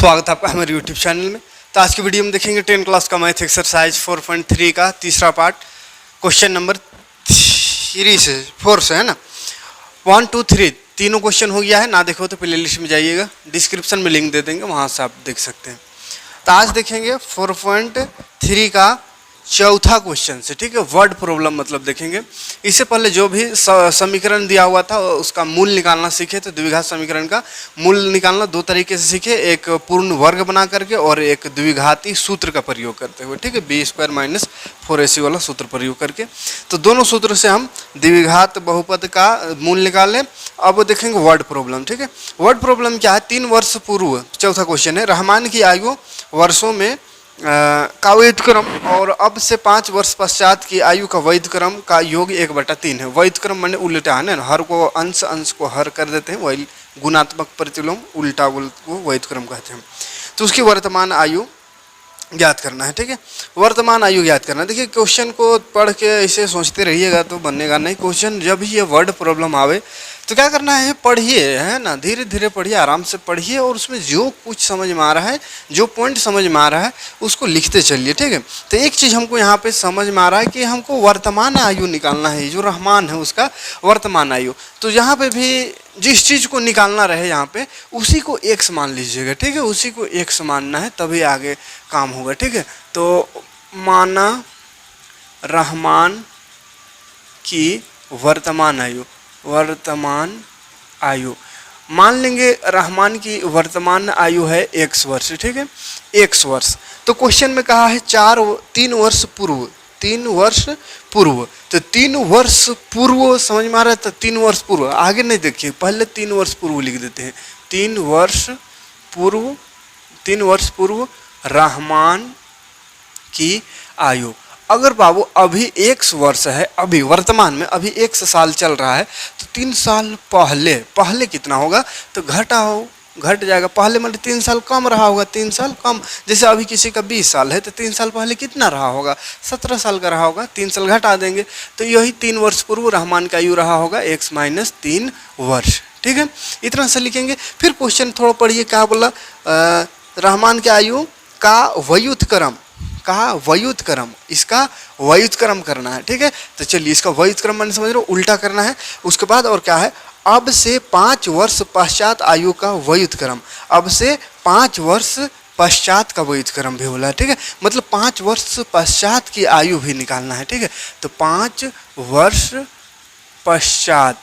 स्वागत है आपका हमारे YouTube चैनल में। तो आज की वीडियो में देखेंगे 10 क्लास का मैथ एक्सरसाइज 4.3 का तीसरा पार्ट, क्वेश्चन नंबर 3 से 4 से है ना, 1 2 3 तीनों क्वेश्चन हो गया है। ना देखो तो प्ले लिस्ट में जाइएगा, डिस्क्रिप्शन में लिंक दे देंगे, वहाँ से आप देख सकते हैं। तो आज देखेंगे 4.3 का चौथा क्वेश्चन से, ठीक है, वर्ड प्रॉब्लम मतलब देखेंगे। इससे पहले जो भी समीकरण दिया हुआ था उसका मूल निकालना सीखे। तो द्विघात समीकरण का मूल निकालना दो तरीके से सीखे, एक पूर्ण वर्ग बना करके और एक द्विघाती सूत्र का प्रयोग करते हुए, ठीक है, b² - 4ac वाला सूत्र प्रयोग करके। तो दोनों सूत्र से हम द्विघात बहुपद का मूल निकालें। अब देखेंगे वर्ड प्रॉब्लम, ठीक है। वर्ड प्रॉब्लम क्या है? 3 वर्ष पूर्व, चौथा क्वेश्चन है, रहमान की आयु वर्षों में का वैध क्रम और अब से 5 वर्ष पश्चात की आयु का वैध क्रम का योग 1/3 है। वैध क्रम माने उल्टा है ना, हर को अंश, अंश को हर कर देते हैं, वही गुणात्मक प्रतिलोम उल्टा को वैध क्रम कहते हैं। तो उसकी वर्तमान आयु ज्ञात करना है, ठीक है, वर्तमान आयु ज्ञात करना है। देखिए क्वेश्चन को पढ़ के ऐसे सोचते रहिएगा तो बनेगा नहीं। क्वेश्चन जब भी ये वर्ड प्रॉब्लम आवे तो क्या करना है, पढ़िए, है ना, धीरे धीरे पढ़िए, आराम से पढ़िए और उसमें जो कुछ समझ में आ रहा है, जो पॉइंट समझ में आ रहा है उसको लिखते चलिए, ठीक है। तो एक चीज़ हमको यहाँ पे समझ में आ रहा है कि हमको वर्तमान आयु निकालना है, जो रहमान है उसका वर्तमान आयु। तो यहाँ पे भी जिस चीज़ को निकालना रहे यहाँ पे उसी को x मान लीजिएगा, ठीक है, उसी को x मानना है, तभी आगे काम होगा, ठीक है। तो माना रहमान की वर्तमान आयु, वर्तमान आयु मान लेंगे, रहमान की वर्तमान आयु है x वर्ष, ठीक है, x वर्ष। तो क्वेश्चन में कहा है 3 वर्ष पूर्व, 3 वर्ष पूर्व। तो 3 वर्ष पूर्व समझ में आ रहा है, तो 3 वर्ष पूर्व आगे नहीं देखिए, पहले 3 वर्ष पूर्व लिख देते हैं। 3 वर्ष पूर्व, 3 वर्ष पूर्व रहमान की आयु। अगर बाबू अभी 1 वर्ष है, अभी वर्तमान में अभी 1 साल चल रहा है, तो 3 साल पहले, पहले कितना होगा तो घट जाएगा। पहले मतलब 3 साल कम रहा होगा, 3 साल कम। जैसे अभी किसी का 20 साल है तो 3 साल पहले कितना रहा होगा, 17 साल का रहा होगा, 3 साल घटा देंगे। तो यही 3 वर्ष पूर्व रहमान का आयु रहा होगा x - 3 वर्ष, ठीक है। इतना से लिखेंगे। फिर क्वेश्चन थोड़ा पढ़िए, क्या बोला, रहमान के आयु का व्युत्क्रम, कहा व्युत्क्रम, इसका व्युत्क्रम करना है, ठीक है। तो चलिए इसका व्युत्क्रम मैंने समझ रहे हो, उल्टा करना है। उसके बाद और क्या है, अब से 5 वर्ष पश्चात आयु का व्युत्क्रम, अब से 5 वर्ष पश्चात का व्युत्क्रम भी बोला है, ठीक है, मतलब 5 वर्ष पश्चात की आयु भी निकालना है, ठीक है। तो 5 वर्ष पश्चात,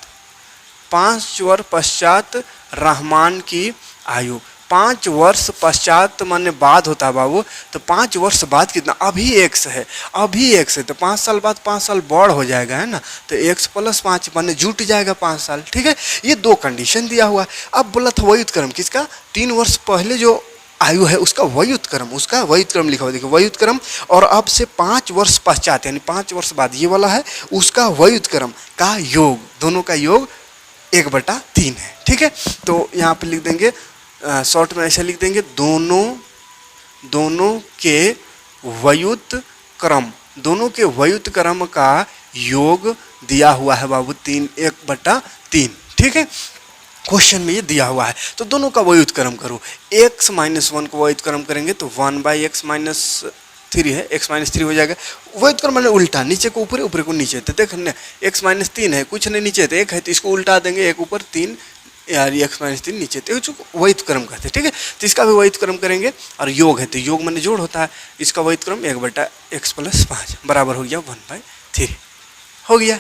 5 वर्ष पश्चात रहमान की आयु, 5 वर्ष पश्चात माने बाद होता है बाबू। तो 5 वर्ष बाद कितना, अभी x है, अभी x है, तो 5 साल बाद 5 साल बढ़ हो जाएगा, है ना। तो x + 5 माने जुट जाएगा 5 साल, ठीक है। ये 2 कंडीशन दिया हुआ है। अब बोला था व्युत्क्रम किसका, 3 वर्ष पहले जो आयु है उसका व्युत्क्रम, उसका व्युत्क्रम लिखा हुआ देखिए, व्युत्क्रम। और अब से 5 वर्ष पश्चात यानी 5 वर्ष बाद ये वाला है, उसका व्युत्क्रम का योग, दोनों का योग 1/3 है, ठीक है। तो यहाँ पे लिख देंगे, शॉर्ट में ऐसे लिख देंगे, दोनों के व्युत्क्रम, दोनों के व्युत्क्रम का योग दिया हुआ है बाबू 1/3, ठीक है। क्वेश्चन में ये दिया हुआ है। तो दोनों का व्युत्क्रम करो, x - 1 को व्युत्क्रम करेंगे तो 1/x - 3 है, x - 3 हो जाएगा। व्युत्क्रम मैंने उल्टा, नीचे को ऊपर, ऊपर को नीचे। तो देख x - 3 है, कुछ नहीं नीचे, तो 1 है तो इसको उल्टा देंगे, 1 ऊपर 3 यार x - 3 नीचे, तो व्युत्क्रम कहते हैं, ठीक है। तो इसका भी व्युत्क्रम करेंगे। और योग है तो योग मैंने जोड़ होता है, इसका व्युत्क्रम 1/x + 5 बराबर हो गया 1/3, हो गया,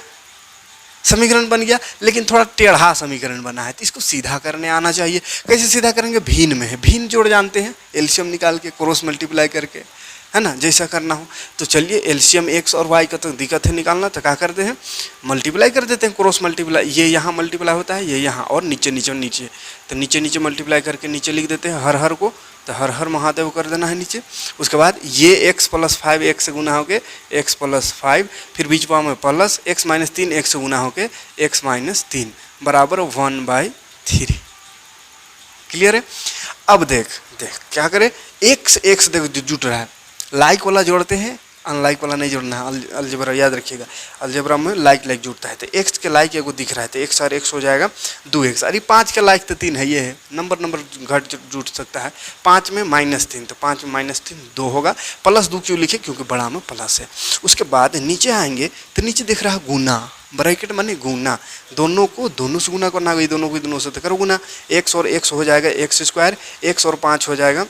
समीकरण बन गया। लेकिन थोड़ा टेढ़ा समीकरण बना है तो इसको सीधा करने आना चाहिए। कैसे सीधा करेंगे, भिन्न में है, भिन्न जोड़ जानते हैं, एलसीएम निकाल के क्रॉस मल्टीप्लाई करके, है ना, जैसा करना हो। तो चलिए एलसीएम x और y का तो दिक्कत है निकालना, तो क्या करते हैं, मल्टीप्लाई कर देते हैं, क्रॉस मल्टीप्लाई। ये यहाँ मल्टीप्लाई होता है, ये यहाँ, और नीचे नीचे नीचे, तो नीचे नीचे मल्टीप्लाई करके नीचे लिख देते हैं हर को, तो हर हर महादेव कर देना है नीचे। उसके बाद ये x + 5 x से गुना होके x + 5, फिर बीच पाव में प्लस x - 3 x से गुना होके x - 3 बराबर 1/3, क्लियर है। अब देख क्या करें, x देख जुट रहा है, लाइक वाला जोड़ते हैं, अनलाइक वाला नहीं जोड़ना है, अलजेब्रा याद रखिएगा, अलजेब्रा में लाइक लाइक जुड़ता है। तो एक्स के लाइक एगो दिख रहा है तो एक्स और एक्स हो जाएगा 2x। अरे 5 के लाइक तो 3 है, ये है नंबर घट जुड़ सकता है। 5 में -3 तो 5 में -3 2 होगा। +2 क्यों लिखे, क्योंकि बड़ा में प्लस है। उसके बाद नीचे आएंगे तो नीचे दिख रहा है गुना, ब्रैकेट माने गुना, दोनों से गुना करना, दोनों को दोनों से तो करो गुना। x और x हो जाएगा x², x और 5 हो जाएगा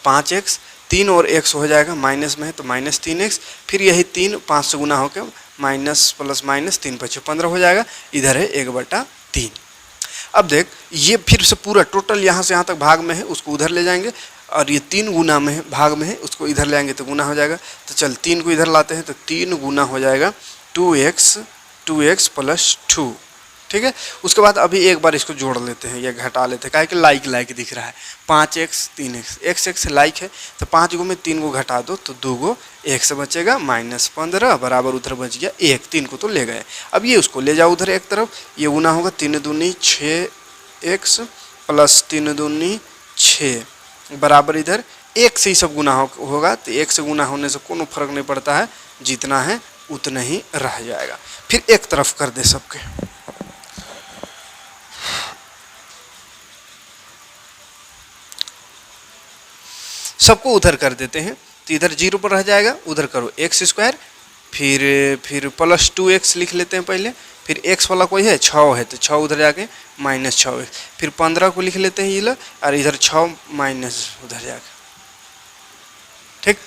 5x, 3 और x हो जाएगा माइनस में है तो -3x, फिर यही 3 5 से गुना होकर माइनस प्लस माइनस 3 × 5 = 15 हो जाएगा। इधर है 1/3। अब देख ये फिर से पूरा टोटल यहाँ से यहाँ तक भाग में है, उसको उधर ले जाएंगे, और ये 3 गुना में है, भाग में है, उसको इधर ले आएंगे तो गुना हो जाएगा। तो चल 3 को इधर लाते हैं तो 3 गुना हो जाएगा 2x + 2, ठीक है। उसके बाद अभी एक बार इसको जोड़ लेते हैं या घटा लेते हैं, काहे कि लाइक लाइक दिख रहा है। 5x 3x, x लाइक है तो 5 गो में 3 गो घटा दो तो 2 गो x बचेगा -15 बराबर उधर बच गया 1, 3 को तो ले गए। अब ये उसको ले जाओ उधर एक तरफ, ये गुना होगा 3 दूनी 6x + 3 दूनी 6 बराबर इधर 1 से ही सब गुना होगा। तो 1 से गुना होने से कोनो फर्क नहीं पड़ता है, जितना है उतना ही रह जाएगा। फिर एक तरफ कर दे सबके, सबको उधर कर देते हैं तो इधर 0 पर रह जाएगा, उधर करो x², फिर +2x लिख लेते हैं पहले, फिर x वाला कोई है 6 है तो 6 उधर जाके -6x, फिर 15 को लिख लेते हैं ये लो, और इधर 6 माइनस उधर जाके, ठीक।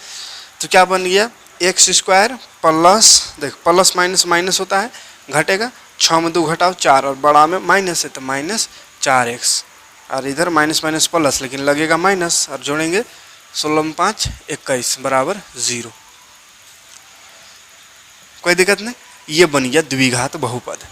तो क्या बन गया x² प्लस, देख प्लस माइनस माइनस होता है घटेगा, 6 में 2 घटाओ 4, और बड़ा में माइनस है तो -4x, और इधर माइनस माइनस प्लस लेकिन लगेगा माइनस, और जोड़ेंगे 16 में 5 21 बराबर 0। कोई दिक्कत नहीं, ये बन गया द्विघात बहुपद।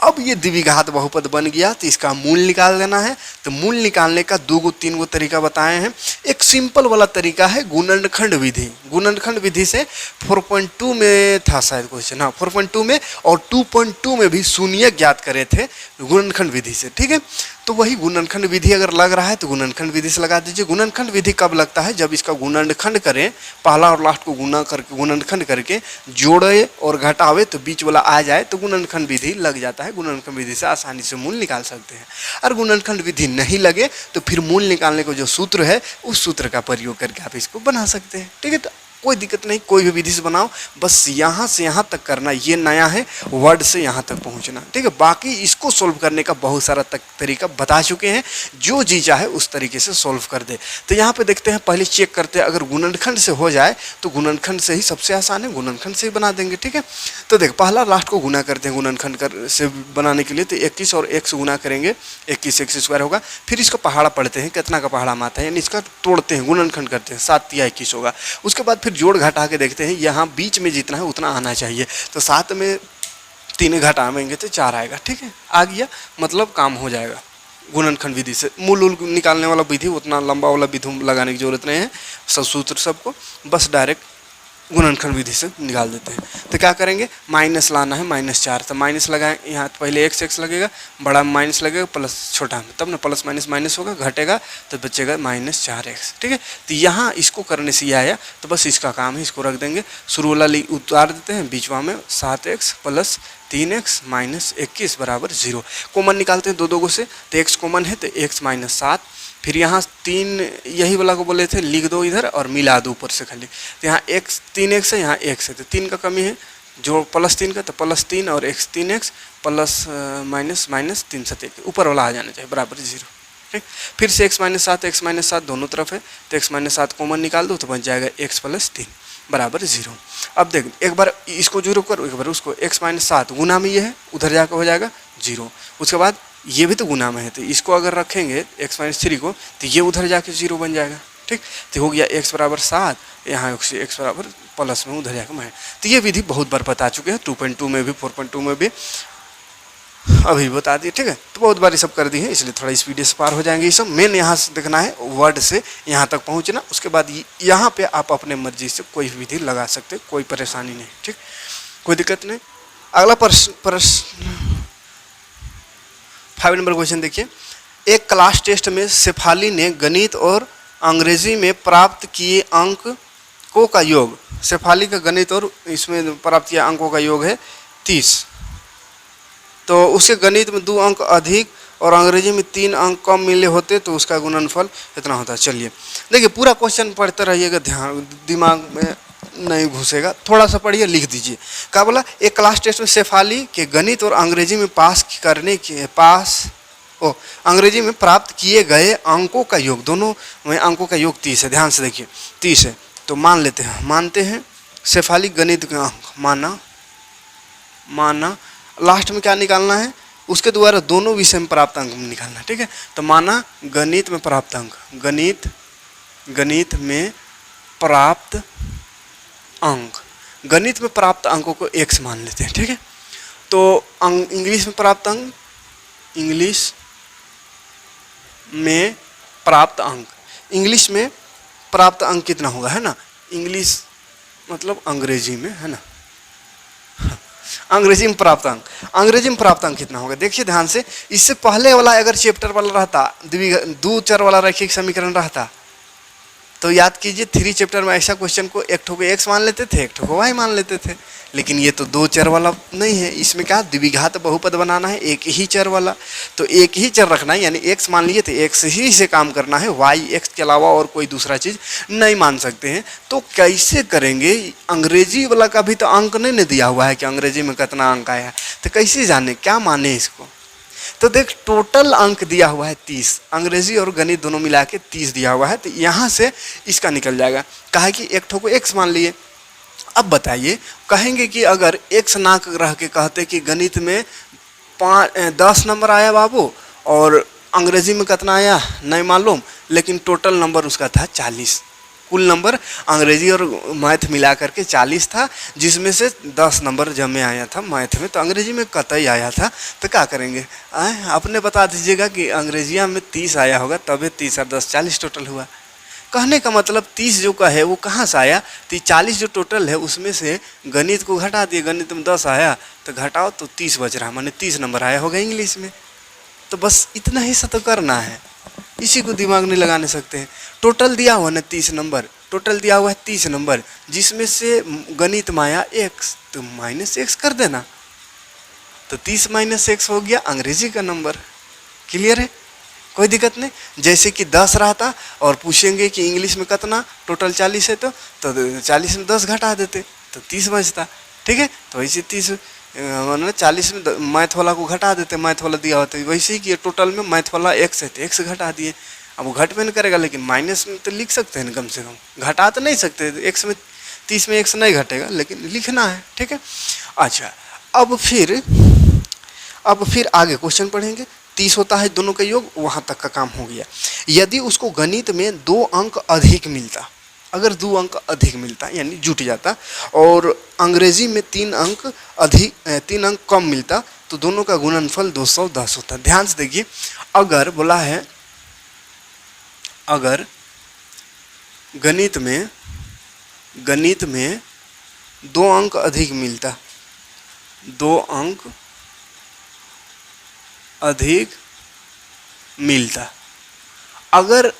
अब ये द्विघात बहुपद बन गया तो इसका मूल निकाल देना है। तो मूल निकालने का 2 3 गो तरीका बताए हैं। एक सिंपल वाला तरीका है गुणनखंड विधि। गुणनखंड विधि से 4.2 में था शायद क्वेश्चन, हाँ 4.2 में, और 2.2 में भी शून्य ज्ञात करे थे गुणनखंड विधि से, ठीक है। तो वही गुणनखंड विधि अगर लग रहा है तो गुणनखंड विधि से लगा दीजिए। गुणनखंड विधि कब लगता है, जब इसका गुणनखंड करें, पहला और लास्ट को गुना करके गुणनखंड करके जोड़े और घटावे तो बीच वाला आ जाए तो गुणनखंड विधि लग जाता है। गुणनखंड विधि से आसानी से मूल निकाल सकते हैं। और गुणनखंड विधि नहीं लगे तो फिर मूल निकालने को जो सूत्र है उस सूत्र का प्रयोग करके आप इसको बना सकते हैं, ठीक है। तो कोई दिक्कत नहीं, कोई भी विधि से बनाओ, बस यहाँ से यहाँ तक करना, ये नया है वर्ड से यहाँ तक पहुँचना, ठीक है। बाकी इसको सोल्व करने का बहुत सारा तरीका बता चुके हैं, जो जी चाहे उस तरीके से सोल्व कर दे। तो यहाँ पे देखते हैं, पहले चेक करते हैं, अगर गुणनखंड से हो जाए तो गुणनखंड से ही सबसे आसान है, गुणनखंड से ही बना देंगे, ठीक है। तो देख पहला लास्ट को गुना करते हैं गुणनखंड से बनाने के लिए, तो 21 और 1 से गुना करेंगे 21 x² होगा। फिर इसको पहाड़ा पढ़ते हैं, कितना का पहाड़ा आता है, यानी इसका तोड़ते हैं, गुणनखंड करते हैं, 7 × 21 होगा। उसके बाद फिर जोड़ घटा के देखते हैं, यहाँ बीच में जितना है उतना आना चाहिए, तो 7 में 3 घटाएंगे तो 4 आएगा, ठीक है। आ गया, मतलब काम हो जाएगा। गुणनखंड विधि से मूल निकालने वाला विधि, उतना लंबा वाला विधि लगाने की जरूरत नहीं है, सब सूत्र सबको बस डायरेक्ट गुणनखंड विधि से निकाल देते हैं। तो क्या करेंगे, माइनस लाना है -4, तो माइनस लगाएं, यहाँ पहले x लगेगा, बड़ा में माइनस लगेगा, प्लस छोटा में, तब ना प्लस माइनस माइनस होगा, घटेगा तो बचेगा -4x, ठीक है। तो यहाँ इसको करने से ये आया, तो बस इसका काम है, इसको रख देंगे, शुरू वाला उतार देते हैं, बीचवा में 7x + 3x - 21 बराबर 0। कॉमन निकालते हैं 2 से, तो x कॉमन है तो x - 7, फिर यहाँ 3 यही वाला को बोले थे, लिख दो इधर और मिला दो ऊपर से खाली। तो यहाँ x 3x है, यहाँ x है, तो 3 का कमी है, जो +3 का, तो +3 और x 3x plus minus minus 3 7 1 ऊपर वाला आ जाना चाहिए बराबर 0, ठीक। फिर से x - 7 x - 7 दोनों तरफ है, तो x - 7 कॉमन निकाल दो तो बच जाएगा x + 3 बराबर 0। अब देख एक बार इसको 0 करो, एक बार उसको, x - 7 गुना में ये है, उधर जाकर हो जाएगा 0। उसके बाद ये भी तो गुना में है, तो इसको अगर रखेंगे x - 3 को, तो ये उधर जाके 0 बन जाएगा, ठीक। तो हो गया x = 7, यहाँ x बराबर प्लस में उधर जाकर - तो ये विधि बहुत बार बता चुके हैं, 2.2 में भी 4.2 में भी अभी बता दिए, ठीक है। तो बहुत बार ये सब कर दी है, इसलिए थोड़ा स्पीड से पार हो जाएंगे। ये सब मेन यहाँ से देखना है, वर्ड से यहाँ तक पहुँचना, उसके बाद यहाँ पे आप अपने मर्जी से कोई विधि लगा सकते, कोई परेशानी नहीं, ठीक, कोई दिक्कत नहीं। अगला प्रश्न 5 नंबर क्वेश्चन देखिए। एक क्लास टेस्ट में शेफाली ने गणित और अंग्रेजी में प्राप्त किए अंक को का योग शेफाली का गणित और इसमें प्राप्त किया अंकों का योग है 30, तो उसके गणित में 2 अंक अधिक और अंग्रेजी में 3 अंक कम मिले होते तो उसका गुणनफल इतना होता। चलिए देखिए पूरा क्वेश्चन पढ़ते रहिएगा, ध्यान दिमाग में नहीं घुसेगा, थोड़ा सा पढ़िए लिख दीजिए। क्या बोला, एक क्लास टेस्ट में शेफाली के गणित और अंग्रेजी में अंग्रेजी में प्राप्त किए गए अंकों का योग, दोनों में अंकों का योग 30 है। ध्यान से देखिए 30 है, तो मानते हैं शेफाली गणित के अंक माना लास्ट में क्या निकालना है, उसके द्वारा दोनों विषय में प्राप्त अंक निकालना है। ठीक है, तो माना गणित में प्राप्त अंक, गणित में प्राप्त अंक, गणित में प्राप्त अंकों को x मान लेते हैं। ठीक है, तो इंग्लिश में प्राप्त अंक, इंग्लिश में प्राप्त अंक कितना होगा, है ना, इंग्लिश मतलब अंग्रेजी में, है ना, अंग्रेजी में प्राप्त अंक कितना होगा। देखिए ध्यान से, इससे पहले वाला अगर चैप्टर वाला रहता, दो चर वाला रैखिक समीकरण रहता, तो याद कीजिए 3 चैप्टर में ऐसा क्वेश्चन को एक ठो को x मान लेते थे, एक ठो को y मान लेते थे। लेकिन ये तो 2 चर वाला नहीं है, इसमें क्या द्विघात बहुपद बनाना है, एक ही चर वाला, तो एक ही चर रखना है, यानी x मान लिए थे, x ही से काम करना है, y x के अलावा और कोई दूसरा चीज़ नहीं मान सकते हैं। तो कैसे करेंगे, अंग्रेजी वाला का भी तो अंक नहीं दिया हुआ है कि अंग्रेजी में कितना अंक आया है, तो कैसे जाने क्या माने इसको। तो देख टोटल अंक दिया हुआ है 30, अंग्रेजी और गणित दोनों मिला के 30 दिया हुआ है, तो यहाँ से इसका निकल जाएगा। कहा कि एक ठो को x मान लिए। अब बताइए, कहेंगे कि अगर x ना रह के कहते कि गणित में 10 नंबर आया बाबू और अंग्रेजी में कितना आया नहीं मालूम, लेकिन टोटल नंबर उसका था 40, कुल नंबर अंग्रेजी और मैथ मिला करके 40 था, जिसमें से 10 नंबर जब में आया था मैथ में, तो अंग्रेजी में कतई आया था। तो क्या करेंगे, अपने बता दीजिएगा कि अंग्रेजिया में 30 आया होगा, तभी 30 और 10 40 टोटल हुआ। कहने का मतलब 30 जो का है वो कहाँ से आया, तो 40 जो टोटल है उसमें से गणित को घटा दिए, गणित में 10 आया तो घटाओ तो 30 बच रहा, माने 30 नंबर आया होगा इंग्लिश में। तो बस इतना ही सा तो करना है, इसी को दिमाग नहीं लगाने सकते हैं। टोटल दिया हुआ ना 30 नंबर, टोटल दिया हुआ है 30 नंबर, जिसमें से गणित में आया x, तो -x कर देना, तो 30 -x हो गया अंग्रेजी का नंबर। क्लियर है, कोई दिक्कत नहीं। जैसे कि 10 रहता और पूछेंगे कि इंग्लिश में कितना, टोटल 40 है, तो 40 में 10 घटा देते तो 30 बचता। ठीक है, तो वैसे 30 40 में मैथ वाला को घटा देते, मैथ वाला दिया होता है, वैसे ही कि टोटल में मैथ वाला x है तो x घटा दिए। अब वो घट में नहीं करेगा, लेकिन माइनस में तो लिख सकते हैं कम से कम, घटा तो नहीं सकते, x में 30 में x नहीं घटेगा, लेकिन लिखना है। ठीक है, अच्छा अब फिर आगे क्वेश्चन पढ़ेंगे। 30 होता है दोनों का योग, वहाँ तक का काम हो गया। यदि उसको गणित में 2 अंक अधिक मिलता, अगर 2 अंक अधिक मिलता यानी जुट जाता, और अंग्रेजी में 3 अंक कम मिलता, तो दोनों का गुणनफल 210 होता। ध्यान से देखिए, अगर बोला है, अगर गणित में 2 अंक अधिक मिलता, 2 अंक अधिक मिलता, अगर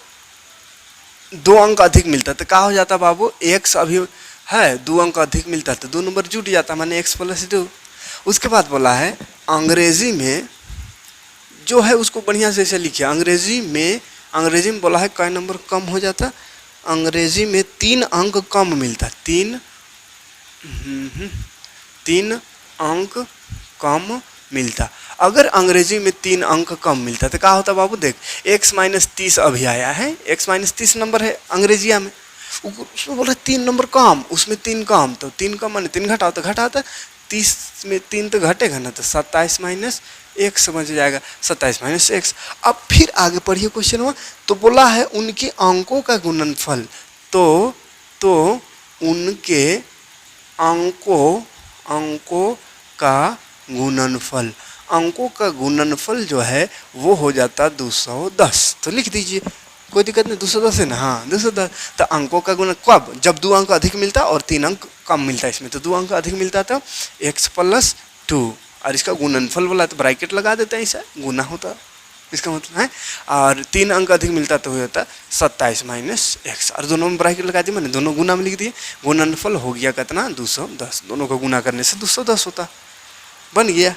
2 अंक अधिक मिलता तो क्या हो जाता बाबू, x अभी है 2 अंक अधिक मिलता तो 2 नंबर जुट जाता, माने x + 2। उसके बाद बोला है अंग्रेजी में जो है उसको बढ़िया से ऐसे लिखिए, अंग्रेजी में बोला है कई नंबर कम हो जाता, अंग्रेजी में 3 अंक कम मिलता, 3 अंक कम मिलता। अगर अंग्रेजी में 3 अंक कम मिलता तो क्या होता बाबू, देख x - 30 अभी आया है, x - 30 नंबर है अंग्रेजिया में, उसमें बोला 3 नंबर कम, उसमें 3 कम, तो 3 कम माने 3 घटाओ तो घटाता, 30 में 3 तो घटेगा ना, तो 27 - 1 समझ जाएगा, 27 - 1। अब फिर आगे पढ़िए क्वेश्चन में, तो बोला है उनके अंकों का गुणनफल, तो उनके अंकों का गुणनफल, अंकों का गुणनफल जो है वो हो जाता 210। तो लिख दीजिए, कोई दिक्कत नहीं, 210 है ना, हाँ 210। तो अंकों का गुणन कब, जब 2 अंक अधिक मिलता और 3 अंक कम मिलता, इसमें तो 2 अंक अधिक मिलता था x + 2, और इसका गुणनफल बोला तो ब्रैकेट लगा देते हैं, ऐसा गुना होता, इसका मतलब है, और 3 अंक अधिक मिलता तो होता 27 माइनस एक्स, और दोनों में ब्रैकेट लगा दिए, मैंने दोनों गुना में लिख दिए। गुणनफल हो गया कितना 210, दोनों को गुना करने से 210 होता, बन गया।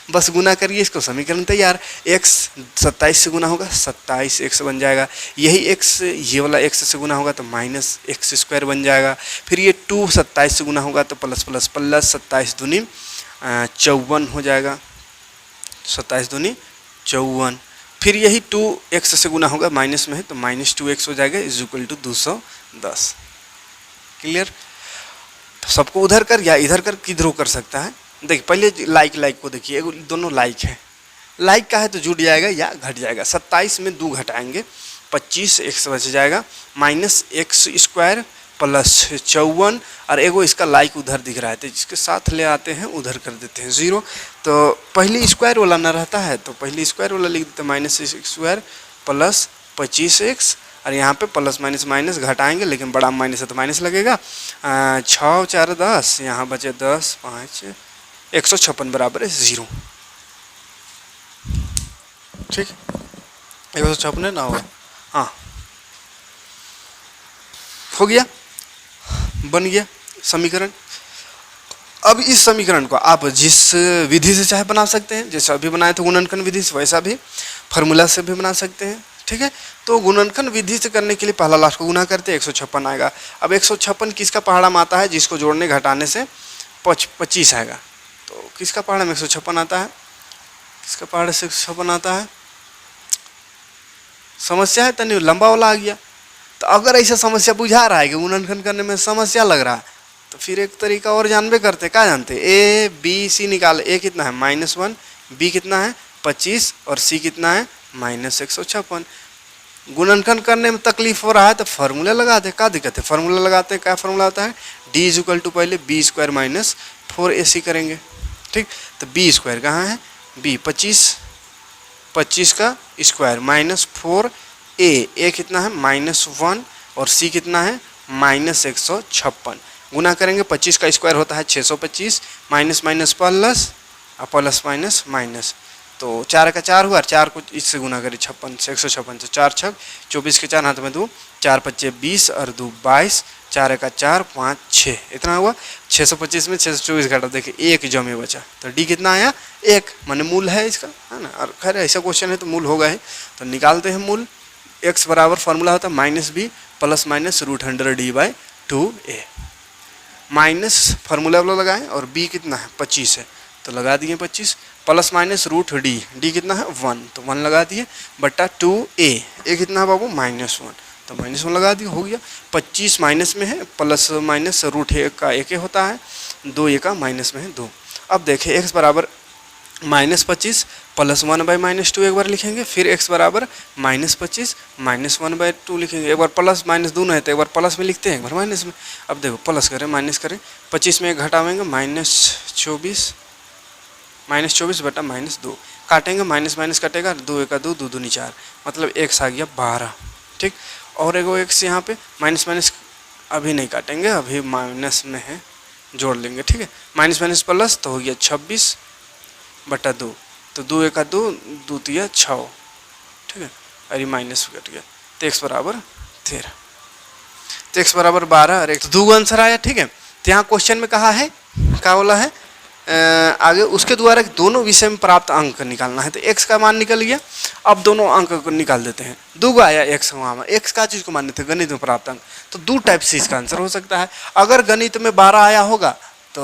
बस गुना करिए इसको, समीकरण तैयार। x 27 से गुना होगा 27 x बन जाएगा, यही x ये वाला x से गुना होगा तो माइनस एक्स स्क्वायर बन जाएगा। फिर ये 2 27 से गुना होगा तो प्लस प्लस प्लस 27 दूनी 54 हो जाएगा, 27 दूनी 54। फिर यही 2x से गुना होगा, माइनस में है तो माइनस 2x हो जाएगा, इज इक्वल टू 210। क्लियर? तो सबको उधर कर या इधर कर, किधरों कर सकता है। देखिए पहले लाइक को देखिए, दोनों लाइक है, लाइक का है तो जुड़ जाएगा या घट जाएगा। 27 में 2 घटाएंगे 25 x बच जाएगा, माइनस एक्स स्क्वायर प्लस 54, और एगो इसका लाइक उधर दिख रहा है तो जिसके साथ ले आते हैं उधर कर देते हैं 0। तो पहले स्क्वायर वाला ना रहता है तो पहले स्क्वायर वाला लिख देते हैं, माइनस स्क्वायर प्लस 25x, और यहाँ पे प्लस माइनस माइनस घटाएंगे, लेकिन बड़ा माइनस है तो माइनस लगेगा। 6 4 10, यहाँ बचे 10 5 156 बराबर है 0। ठीक, 156 है ना होगा, हाँ हो गया, बन गया समीकरण। अब इस समीकरण को आप जिस विधि से चाहे बना सकते हैं, जैसे अभी बनाए थे गुणनखंड विधि से, वैसा भी फार्मूला से भी बना सकते हैं। ठीक है, तो गुणनखंड विधि से करने के लिए पहला लास्ट को गुना करते हैं, 156 आएगा। अब 156 किसका पहाड़ा में आता है, जिसको जोड़ने घटाने से 25 आएगा। तो किसका पहाड़ा में 156 आता है, किसका पहाड़ से 156 आता है। समस्या है तनी लंबा वाला आ गया। तो अगर ऐसा समस्या बुझा रहा है कि गुणनखंड करने में समस्या लग रहा है, तो फिर एक तरीका और जानबे करते, क्या जानते, ए बी सी निकाल। ए कितना है -1, बी कितना है 25, और सी कितना है -156। गुणनखंड करने में तकलीफ हो रहा है तो फार्मूला लगा दे, क्या दिक्कत है, फार्मूला लगाते हैं। क्या फार्मूला आता है, डी इज इक्वल टू पहले बी स्क्वायर माइनस 4ac करेंगे। ठीक, तो बी स्क्वायर कहाँ है, बी 25 का स्क्वायर माइनस 4a कितना है -1, और c कितना है -156। गुना करेंगे, 25 का स्क्वायर होता है 625, माइनस माइनस प्लस और प्लस माइनस माइनस, तो 4 का 4 हुआ, और 4 को इससे गुना करें 56 से 156 से 4 6 24 के 4 हाथ में 2, 4 5 20 और 2 22, 4 का 4 5 6, इतना हुआ। 625 में 624 घटा, देखिए 1 जमे बचा, तो डी कितना आया 1, माने मूल है इसका, है ना। और खैर ऐसा क्वेश्चन है तो मूल होगा ही, तो निकालते हैं मूल। x बराबर फार्मूला होता है -b plus minus √100d/2a, minus formula वाला लगाएं, और b कितना है 25 है तो लगा दिए 25, प्लस माइनस √d, d कितना है 1 तो 1 लगा दिए, बटा 2a, a कितना है बाबू -1 तो -1 लगा दिए, हो गया। 25 माइनस में है, प्लस माइनस √1 का 1 होता है, 2 a का माइनस में है 2। अब देखें x बराबर -25 प्लस 1/-2 एक बार लिखेंगे, फिर x बराबर -25 -1/2 लिखेंगे। एक बार प्लस माइनस दोनों है तो एक बार प्लस में लिखते हैं, एक बार माइनस में। अब देखो प्लस करें माइनस करें, 25 में 1 घटावेंगे -24 बटा -2, काटेंगे माइनस माइनस कटेगा, 2 1 2 2 दूनी 4, मतलब x आ गया 12। ठीक, और एगो x यहाँ पे माइनस माइनस अभी नहीं काटेंगे, अभी माइनस में है, जोड़ लेंगे। ठीक है, माइनस माइनस प्लस तो हो गया 26 बटा 2, तो 2 1 2 2 3 6। ठीक है, अरे माइनस कट गया, तो x बराबर 13, तो x बराबर 12 और 1 2 आंसर आया। ठीक है, तो यहाँ क्वेश्चन में कहा है, क्या बोला है आगे, उसके द्वारा दोनों विषय में प्राप्त अंक निकालना है। तो x का मान निकल गया, अब दोनों अंक को निकाल देते हैं। 2 आया x, वहाँ x का चीज़ को मानने थे गणित में प्राप्त अंक, तो 2 टाइप से इसका आंसर हो सकता है। अगर गणित में 12 आया होगा तो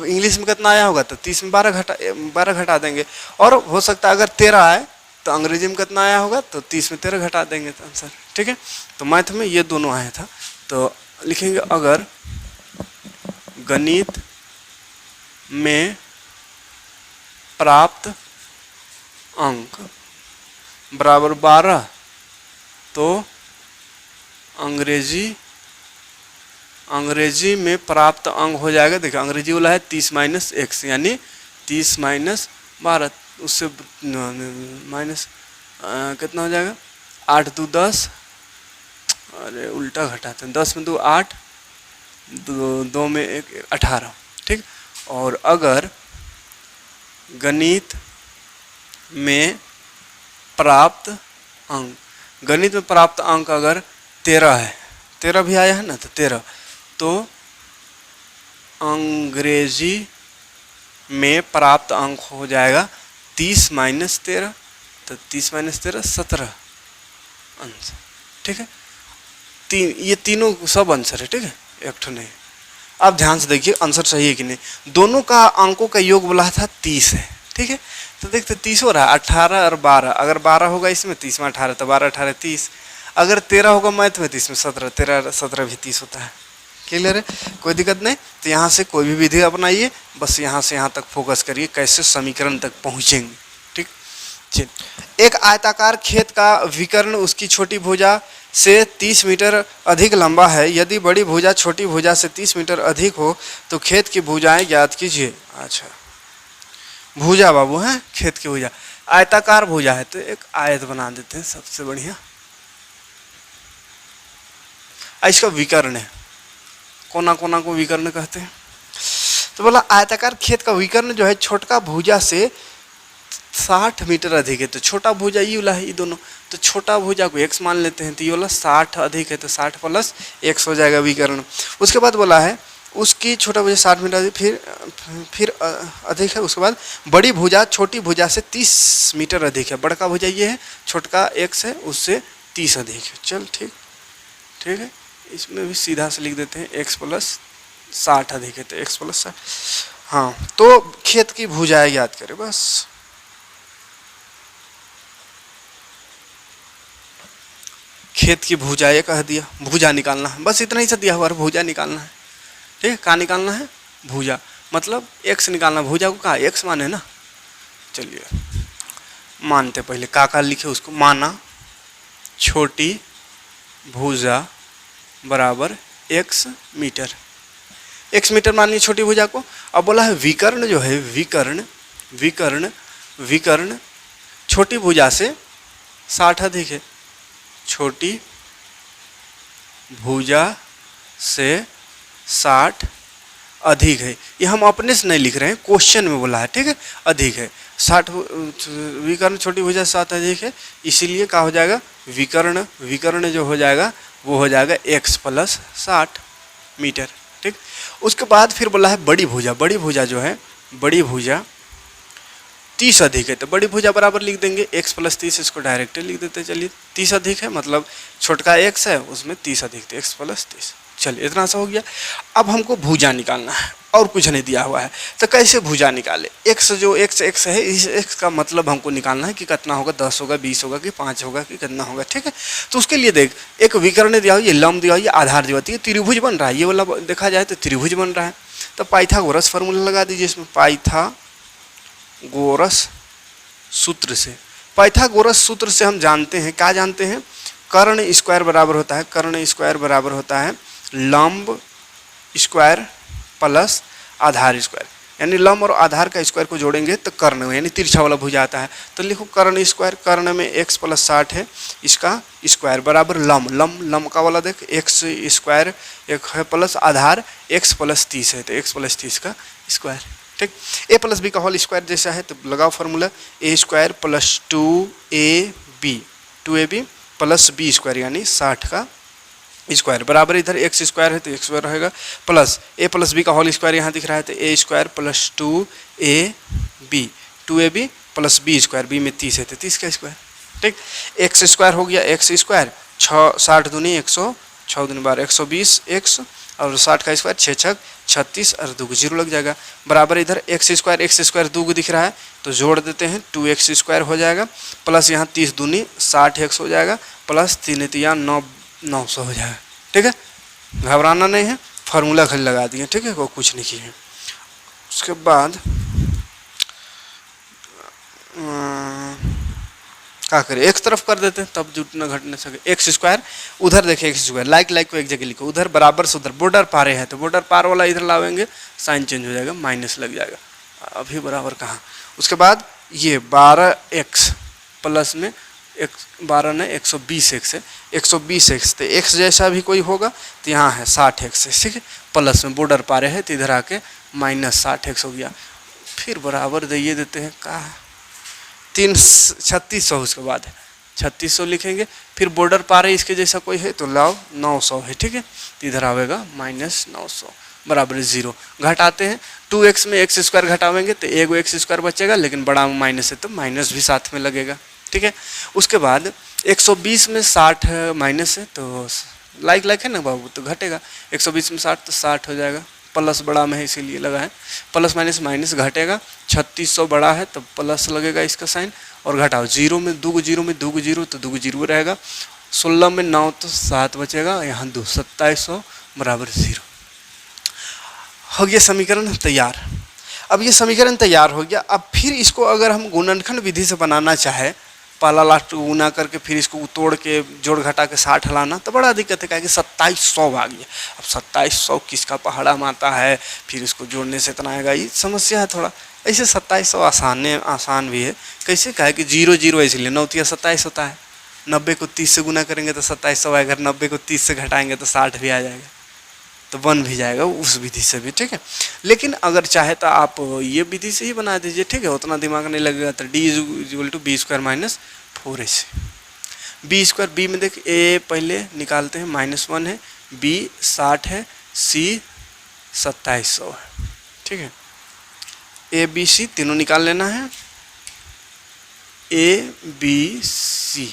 इंग्लिश में कितना आया होगा, तो 30 में 12 घटा देंगे, और हो सकता है अगर 13 आए तो अंग्रेजी में कितना आया होगा, तो 30 में 13 घटा देंगे तो आंसर। ठीक है, तो मैथ में ये दोनों आया था, तो लिखेंगे अगर गणित में प्राप्त अंक बराबर 12 तो अंग्रेजी में प्राप्त अंक हो जाएगा। देखिए अंग्रेजी वाला है 30 माइनस x, यानी 30 माइनस 12, उससे माइनस कितना हो जाएगा, 8 2 10, अरे उल्टा घटाते हैं, 10 में 2 8, 2 में 1 18। ठीक, और अगर गणित में प्राप्त अंक, गणित में प्राप्त अंक अगर 13 है, 13 भी आया है ना, तो 13, तो अंग्रेजी में प्राप्त अंक हो जाएगा 30 माइनस 13, तो 30 माइनस 13 17 आंसर। ठीक है, ये तीनों सब आंसर है। ठीक है, एक ठो नहीं। अब ध्यान से देखिए आंसर सही है कि नहीं। दोनों का अंकों का योग बोला था 30 है। ठीक है, तो देखते 30 हो रहा है, 18 और 12, अगर 12 होगा इसमें 30 में 18, तो 12 18 30, अगर 13 होगा मैथ में 30 में 17, 13 17 भी 30 होता है। क्लियर है, कोई दिक्कत नहीं। तो यहाँ से कोई भी विधि अपनाइए, बस यहाँ से यहाँ तक फोकस करिए कैसे समीकरण तक पहुँचेंगे। ठीक, चलिए। एक आयताकार खेत का विकर्ण उसकी छोटी भुजा से 30 मीटर अधिक लंबा है। यदि बड़ी भुजा छोटी भुजा से 30 मीटर अधिक हो तो खेत की भुजाएं ज्ञात कीजिए। अच्छा, भुजा बाबू है, खेत की भुजा आयताकार भुजा है, तो एक आयत बना देते हैं, सबसे बढ़िया। इसका विकर्ण है, कोना कोना को विकर्ण कहते हैं। तो बोला आयताकार खेत का विकर्ण जो है छोटका भुजा से 60 मीटर अधिक है। तो छोटा भुजा ये वाला है, ये दोनों, तो छोटा भुजा को x मान लेते हैं, तो ये वाला 60 अधिक है, तो 60 प्लस x हो जाएगा विकर्ण। उसके बाद बोला है उसकी छोटा भुजा 60 मीटर अधिक, फिर अधिक है। उसके बाद बड़ी भुजा छोटी भुजा से 30 मीटर अधिक है। बड़का भुजा ये है, छोटका x है, उससे 30 अधिक है। चल ठीक, ठीक है, इसमें भी सीधा से लिख देते हैं x प्लस 60 अधिक है, तो x प्लस 60। हाँ, तो खेत की भुजाएं याद करें बस। खेत की भुजाएं कह दिया, भुजा निकालना है, बस इतना ही से दिया हुआ है, भुजा निकालना है। ठीक है, कहाँ निकालना है? भुजा, मतलब x निकालना। भुजा को कहाँ x माने ना, चलिए मानते पहले का लिखे उसको। माना छोटी भुजा बराबर x मीटर, x मीटर मान ली छोटी भुजा को। अब बोला है विकर्ण जो है, विकर्ण विकर्ण विकर्ण छोटी भुजा से 60 अधिक है। छोटी भुजा से 60 अधिक है, ये हम अपने से नहीं लिख रहे हैं, क्वेश्चन में बोला है। ठीक है, अधिक है 60, विकर्ण छोटी भुजा से 60 अधिक है, इसीलिए क्या हो जाएगा विकर्ण, विकर्ण जो हो जाएगा वो हो जाएगा x प्लस 60 मीटर। ठीक, उसके बाद फिर बोला है बड़ी भुजा, बड़ी भुजा जो है, बड़ी भुजा 30 अधिक है, तो बड़ी भुजा बराबर लिख देंगे x प्लस 30, इसको डायरेक्ट लिख देते हैं। चलिए 30 अधिक है मतलब छोटका x है, उसमें 30 अधिक, तो x प्लस 30। चलिए इतना सा हो गया। अब हमको भुजा निकालना है, और कुछ नहीं दिया हुआ है, तो कैसे भुजा निकाले? x जो x है, इस x का मतलब हमको निकालना है कि कितना होगा, 10 होगा, 20 होगा, कि 5 होगा, कि कितना होगा। ठीक है, तो उसके लिए देख, एक विकर्ण दिया हुआ, ये लंब दिया हुआ, ये आधार दिया हुआ, त्रिभुज बन रहा है, ये वाला देखा जाए तो त्रिभुज बन रहा है। तो पाइथागोरस फार्मूला लगा दीजिए इसमें, पाइथागोरस सूत्र से। पाइथागोरस सूत्र से हम जानते हैं, क्या जानते हैं? कर्ण स्क्वायर बराबर होता है, कर्ण स्क्वायर बराबर होता है लंब स्क्वायर प्लस आधार स्क्वायर, यानी लंब और आधार का स्क्वायर को जोड़ेंगे तो कर्ण, यानी तिरछा वाला भुजा आता है। तो लिखो कर्ण स्क्वायर, कर्ण में x प्लस 60 है, इसका स्क्वायर बराबर लंब, लंब लंब का वाला देख x स्क्वायर एक है प्लस आधार x प्लस 30 है, तो x प्लस 30 का स्क्वायर। ठीक, a प्लस बी का होल स्क्वायर जैसा है, तो लगाओ formula a square plus 2ab, 2ab plus b square यानी 60 का स्क्वायर बराबर, इधर x स्क्वायर है तो x स्क्वायर रहेगा, प्लस a प्लस बी का होल स्क्वायर यहाँ दिख रहा है, तो a square plus 2ab, 2ab plus b square, b में 30 है तो 30 का स्क्वायर। ठीक, x स्क्वायर हो गया, x स्क्वायर 60 दूनी 100, 6 दूनी 12, 120 x, और 60 का स्क्वायर 6 छक 36 और 2 जीरो लग जाएगा, बराबर इधर x स्क्वायर 2 दिख रहा है तो जोड़ देते हैं, 2x स्क्वायर हो जाएगा, प्लस यहाँ 30 दूनी 60x हो जाएगा, प्लस 3 तिया 900 हो जाएगा। ठीक है, घबराना नहीं है, फार्मूला खाली लगा दिए। ठीक है, वो कुछ नहीं किए। उसके बाद क्या करें, एक तरफ कर देते हैं तब जुटना घट नहीं सके। एक्स स्क्वायर उधर देखे, एक्स स्क्वायर लाइक को एक जगह लिखो, उधर बराबर से उधर बॉर्डर पारे है तो बॉर्डर पार वाला इधर लावेंगे, साइन चेंज हो जाएगा, माइनस लग जाएगा, अभी बराबर कहाँ। उसके बाद ये 12x प्लस में 12 ने 120x है, 120x, तो x जैसा भी कोई होगा तो यहाँ है 60x है। ठीक है, प्लस में बॉर्डर पारे है तो इधर आके माइनस 60x हो गया, फिर बराबर दिए देते हैं, कहा 3600 उसके बाद है 3600 लिखेंगे। फिर बॉर्डर पार है इसके जैसा कोई है तो लाओ 900 है, ठीक है। तो इधर आवेगा -900 बराबर 0। घटाते हैं 2x में x स्क्वायर घटावेंगे तो एगो x स्क्वायर बचेगा, लेकिन बड़ा में माइनस है तो माइनस भी साथ में लगेगा, ठीक है। उसके बाद 120 में 60 माइनस है तो लाइक है ना बाबू, तो घटेगा। 120 में 60 तो 60 हो जाएगा, प्लस बड़ा में है इसीलिए लगा है, प्लस माइनस माइनस घटेगा। 3600 बड़ा है तो प्लस लगेगा इसका साइन, और घटाओ 0 में 2 जीरो में 2 जीरो तो 2 जीरो रहेगा। 16 में 9 तो 7 बचेगा, यहाँ 2 2700 बराबर 0 हो गया। समीकरण तैयार। अब ये समीकरण तैयार हो गया। अब फिर इसको अगर हम गुणनखंड विधि से बनाना चाहे, पहला लास्ट को गुना करके फिर इसको तोड़ के जोड़ घटा के 60 हलाना तो बड़ा दिक्कत है, कि 2700 आ गया। अब 2700 किसका पहाड़ा माता है, फिर इसको जोड़ने से इतना आएगा, ये समस्या है थोड़ा। ऐसे 2700 आसान भी है। कैसे कहा कि 0 0 इसलिए 9 तिया 27 होता है। 90 को 30 से गुना करेंगे तो 2700 आएगा, 90 को 30 से घटाएंगे तो 60 भी आ जाएगा, तो बन भी जाएगा उस विधि से भी, ठीक है। लेकिन अगर चाहे तो आप ये विधि से ही बना दीजिए, ठीक है, उतना दिमाग नहीं लगेगा। तो d = b² - 4ac। B square, b में देख a पहले निकालते हैं, -1 है, b 60 है, c 2700 है, ठीक है। a b c तीनों निकाल लेना है, a b c।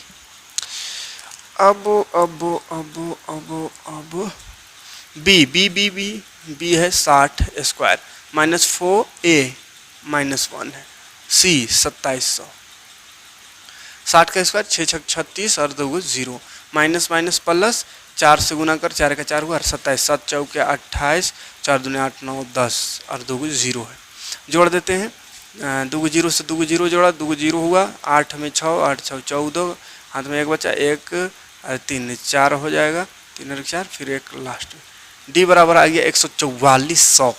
अब बी है 60 स्क्वायर, -4a -1 है, c 2700। 60 का स्क्वायर 6 6 36 और 2 0, माइनस माइनस प्लस, 4 से गुना कर, 4 का 4 हुआ 27, 7 चौके 28, 4 दूनी 8 9 10 और 2 0 है। जोड़ देते हैं, 2 0 से 2 0 जोड़ा, 2 0 हुआ, 8 में 6, 8 6 14, हाथ में 1 बचा, 1 और 3 4 हो जाएगा, 3 और 4, फिर 1 लास्ट में। डी बराबर आ गया 14400,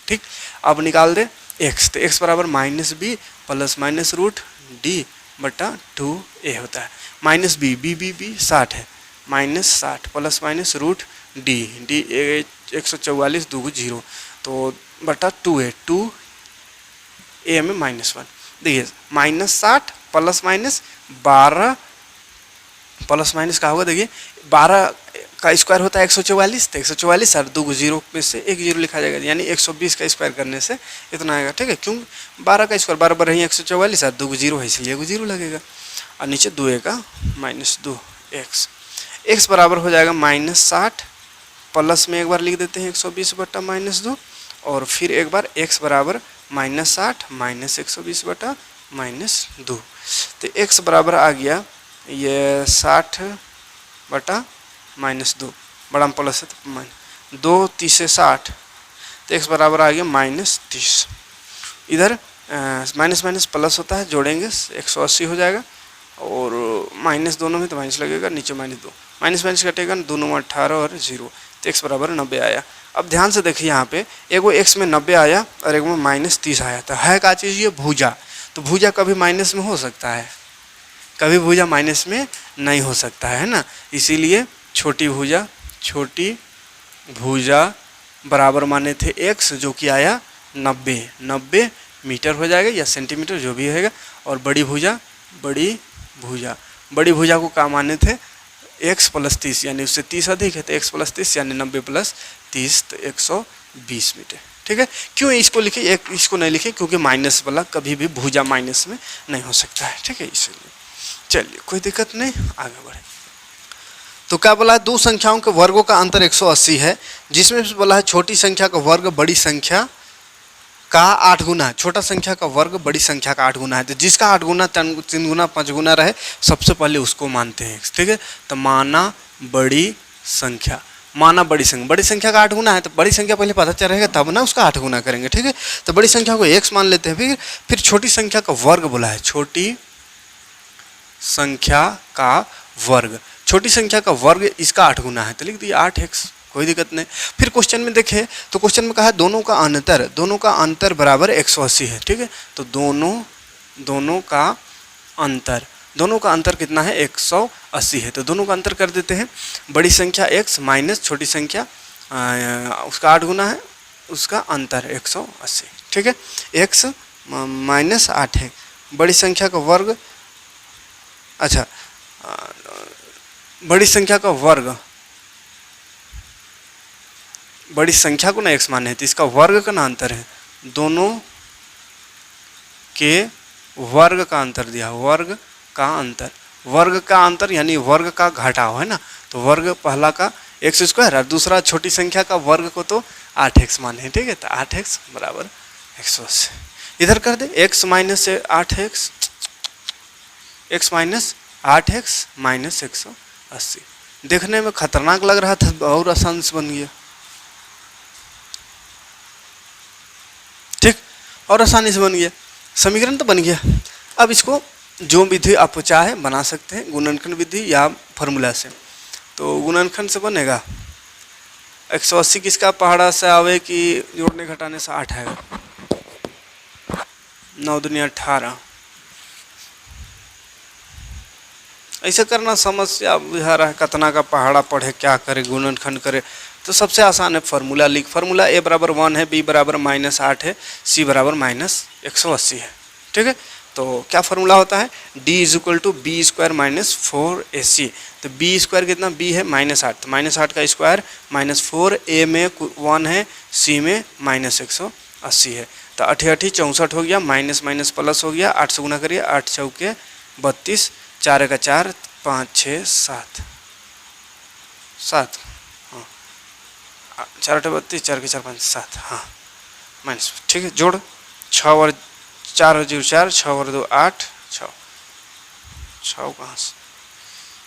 ठीक। अब निकाल दे x, तो x बराबर -b plus minus root D बटा 2a होता है। -b b 60 है, -60 प्लस माइनस रूट डी 144 2 0 तो बटा 2a, 2a में -1। देखिए -60 प्लस माइनस 12 प्लस माइनस का होगा, देखिए 12 का स्क्वायर होता है 144, तो 144 और 2 0 में से 1 0 लिखा जाएगा, यानी 120 का स्क्वायर करने से इतना आएगा, ठीक है। क्यों 12 का स्क्वायर बराबर है 144 और 2 0 है, इसलिए 1 0 लगेगा। और नीचे 2a का -2x, x बराबर हो जाएगा -60, प्लस में एक बार लिख देते हैं 120 बटा -2, और फिर एक बार x बराबर -60 -120 बटा -2, तो x बराबर आ गया ये 60 बटा -2, बड़ा में प्लस है तो 2 30 से 60, तो x बराबर आ गया -30। इधर माइनस माइनस प्लस होता है, जोड़ेंगे 180 हो जाएगा, और माइनस दोनों में तो माइनस लगेगा, नीचे -2, माइनस माइनस कटेगा, दोनों में 18 और 0, तो x बराबर 90 आया। अब ध्यान से देखिए यहाँ पे एगो x में 90 आया और एगो में -30 आया, तो है क्या चीज़ ये भुजा। तो भुजा कभी माइनस में हो सकता है, कभी भुजा माइनस में नहीं हो सकता है ना। इसीलिए छोटी भुजा बराबर माने थे x, जो कि आया 90 मीटर हो जाएगा या सेंटीमीटर जो भी होगा, और बड़ी भुजा को क्या माने थे x + 30, यानी उससे 30 अधिक है, तो x + 30 यानी 90 + 30 तो 120 मीटर, ठीक है। क्यों इसको लिखे, इसको नहीं लिखे, क्योंकि माइनस वाला कभी भी भुजा माइनस में नहीं हो सकता है, ठीक है, इसलिए। चलिए कोई दिक्कत नहीं, आगे बढ़े। तो क्या बोला है, दो संख्याओं के वर्गों का अंतर 180 है, जिसमें बोला है छोटी संख्या का वर्ग बड़ी संख्या का 8 गुना, छोटा संख्या का वर्ग बड़ी संख्या का 8 गुना है। तो जिसका 8 गुना 3 गुना 5 गुना रहे, सबसे पहले उसको मानते हैं, ठीक है। तो माना बड़ी संख्या, बड़ी संख्या का 8 गुना है, तो बड़ी संख्या पहले पता चल रहेगा तब ना उसका 8 गुना करेंगे, ठीक है। तो बड़ी संख्या को x मान लेते हैं। फिर छोटी संख्या का वर्ग बोला है, छोटी संख्या का वर्ग, छोटी संख्या का वर्ग इसका 8 गुना है, तो लिख दिया 8x, कोई दिक्कत नहीं। फिर क्वेश्चन में देखें तो क्वेश्चन में कहा है दोनों का अंतर बराबर 180 है, ठीक है। तो दोनों का अंतर कितना है, 180 है। तो दोनों का अंतर कर देते हैं, बड़ी संख्या x माइनस छोटी संख्या उसका 8 गुना है, उसका अंतर 180, ठीक है। x -8 है, बड़ी संख्या का वर्ग, अच्छा बड़ी संख्या का वर्ग, बड़ी संख्या को ना x माने तो इसका वर्ग का ना अंतर है, दोनों के वर्ग का अंतर दिया, वर्ग का अंतर, वर्ग का अंतर यानी वर्ग का घटाव है ना। तो वर्ग पहला का एक्स स्क्वायर और दूसरा छोटी संख्या का वर्ग को तो 8x माने, ठीक है। तो 8x बराबर 180। इधर कर दे x minus 8x, x minus 8x minus 180। देखने में खतरनाक लग रहा था और आसान से बन गया, ठीक, और आसानी से बन गया, समीकरण तो बन गया। अब इसको जो विधि आप चाहे बना सकते हैं, गुणनखंड विधि या फॉर्मूला से। तो गुणनखंड से बनेगा 180 किसका पहाड़ा से आवे कि जोड़ने घटाने से 8 आएगा, 9 दूनी 18। ऐसे करना समस्या बुझा रहा है, कितना का पहाड़ा पढ़े, क्या करे, गुणनखंड करे। तो सबसे आसान है फार्मूला लिख, फार्मूला a बराबर 1 है, b बराबर -8 है, c बराबर -180 है, ठीक है। तो क्या फार्मूला होता है, d = b² - 4ac। तो b स्क्वायर कितना, b है -8, तो -8 का स्क्वायर -4, a में 1 है, c में -180 है। तो 8 8 64 हो गया, माइनस माइनस प्लस हो गया, 8 से गुना करिए, 8 चौके 32, 4 का 4, 5 6 7 7, हाँ 4 8 32, 4 के 4 5 7, हाँ माइनस, ठीक है। जोड़ 6 और 4 और 0 4, 6 और 2 8, 6 कहाँ से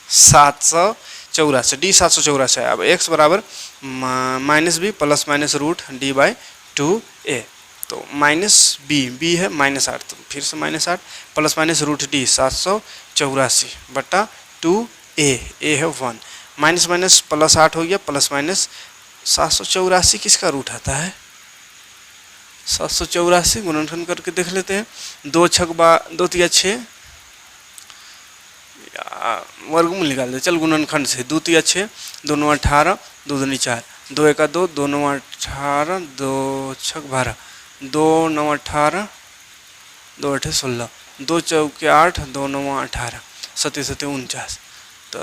784, डी 784 है। अब x बराबर -b plus minus root d/2a। तो -b है -8, तो फिर से -8 प्लस माइनस रूट d 784 बटा 2a, a है 1, माइनस माइनस प्लस 8 हो गया, प्लस माइनस 784 किसका रूट आता है, 784। गुणनखंड करके देख लेते हैं, 2 6 2 3 6, वर्गमूल निकाल दे, चल गुणनखंड से 2 3 6, 2 9 18, 2 दूनी 4, 2 1 2, 2 9 18, 2 6 12, 2 9 18, 2 8 16, 2 चौके 8, 2 9 18, 7 7 49। तो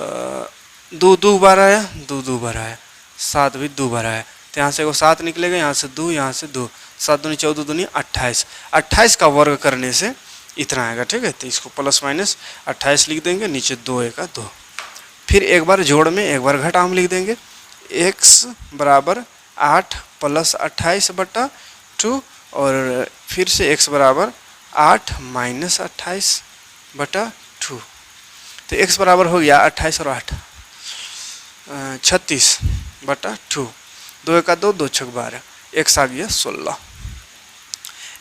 2 2 बार आया, 2 2 बार आया, 7 भी 2 बार आया, तो यहाँ से वो 7 निकलेगा, यहाँ से 2, यहाँ से 2, 7 दूनी 14 दूनी 28, 28 का वर्ग करने से इतना आएगा, ठीक है। तो इसको प्लस माइनस 28 लिख देंगे, नीचे 2 1 2, फिर एक बार जोड़ में एक बार घटा हम लिख देंगे, x बराबर 8 प्लस 28 बटा 2, और फिर से x बराबर 8 माइनस 28 बटा 2। तो x बराबर हो गया 28 और 8 36 बटा 2, 2 1 2, 2 6 12, x आ गया 16।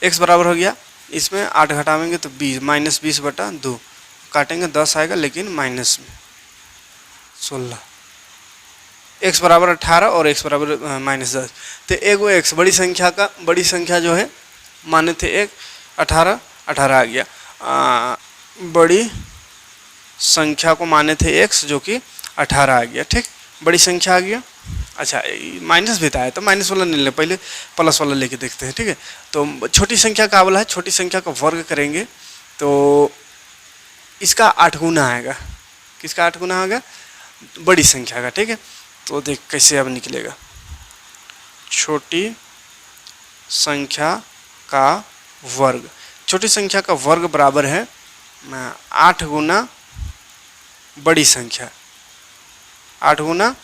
x बराबर हो गया, इसमें 8 घटावेंगे तो 20, माइनस 20 बटा 2, काटेंगे 10 आएगा, लेकिन माइनस में 16। x बराबर 18 और x बराबर -10। तो एगो x बड़ी संख्या जो है माने थे 18 आ गया, बड़ी संख्या को माने थे x जो कि 18 आ गया, ठीक, बड़ी संख्या आ गया। अच्छा माइनस भी था, तो माइनस वाला नहीं ले, पहले प्लस वाला लेके देखते हैं, ठीक है। तो छोटी संख्या का वाला है, छोटी संख्या का वर्ग करेंगे तो इसका 8 गुना आएगा, किसका 8 गुना आएगा, बड़ी संख्या का, ठीक है। तो देख कैसे अब निकलेगा, छोटी संख्या का वर्ग, छोटी संख्या का वर्ग बराबर है 8 गुना बड़ी संख्या, 8 गुना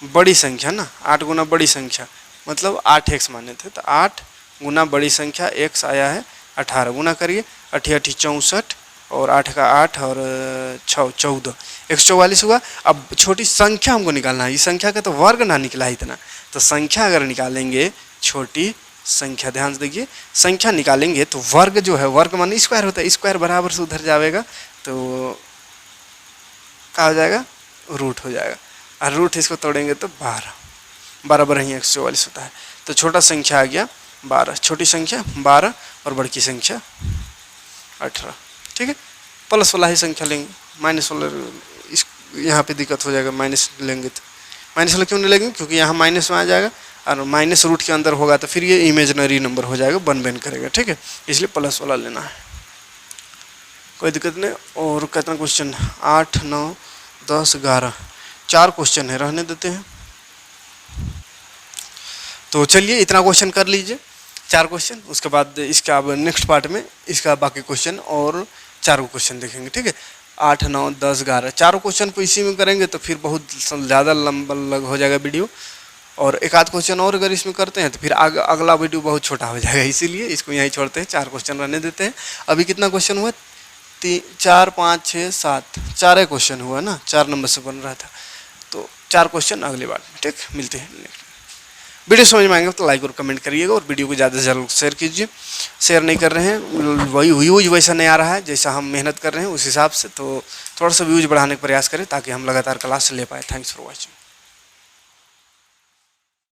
बड़ी संख्या ना, 8 गुना बड़ी संख्या मतलब 8x माने थे, तो 8 गुना बड़ी संख्या x आया है 18, गुना करिए 8 8 64 और 8 का 8 और 6 14, 144 हुआ। अब छोटी संख्या हमको निकालना है, इस संख्या का तो वर्ग ना निकला है इतना, तो संख्या अगर निकालेंगे, छोटी संख्या ध्यान से देखिए, संख्या निकालेंगे तो वर्ग जो है, वर्ग माने स्क्वायर होता है, स्क्वायर बराबर से उधर जाएगा तो क्या हो जाएगा, रूट हो जाएगा, और रूट इसको तोड़ेंगे तो 12 बराबर ही 144 होता है। तो छोटा संख्या आ गया 12, छोटी संख्या 12 और बड़ी संख्या 18, ठीक है। प्लस वाला ही संख्या लेंगे, माइनस वाला इस यहाँ पे दिक्कत हो जाएगा, माइनस लेंगे तो माइनस वाला क्यों नहीं लेंगे, क्योंकि यहाँ माइनस में आ जाएगा और माइनस रूट के अंदर होगा तो फिर ये इमेजिनरी नंबर हो जाएगा, बन करेगा, ठीक है, इसलिए प्लस वाला लेना है। कोई दिक्कत नहीं। और कितना क्वेश्चन, 8, 9, 10, 11, 4 क्वेश्चन है, रहने देते हैं। तो चलिए इतना क्वेश्चन कर लीजिए, 4 क्वेश्चन, उसके बाद इसका अब नेक्स्ट पार्ट में इसका बाकी क्वेश्चन और 4 क्वेश्चन देखेंगे, ठीक है। 8, 9, 10, 11 4 क्वेश्चन को इसी में करेंगे तो फिर बहुत ज़्यादा लंबा हो जाएगा वीडियो, और एक आध क्वेश्चन और अगर इसमें करते हैं तो फिर अगला वीडियो बहुत छोटा हो जाएगा, इसीलिए इसको यहीं छोड़ते हैं, 4 क्वेश्चन रहने देते हैं। अभी कितना क्वेश्चन हुआ, 4, 5, 6, 7, 4 क्वेश्चन हुआ ना, 4 नंबर से बन रहा था। तो 4 क्वेश्चन अगली बार में, ठीक, मिलते हैं नेक्स्ट। वीडियो समझ में आएंगे तो लाइक और कमेंट करिएगा, और वीडियो को ज़्यादा से ज़्यादा शेयर कीजिए। शेयर नहीं कर रहे हैं, वही व्यूज वैसा नहीं आ रहा है जैसा हम मेहनत कर रहे हैं उस हिसाब से, तो थोड़ा सा व्यूज बढ़ाने का प्रयास करें ताकि हम लगातार क्लास ले पाए। Thanks for watching.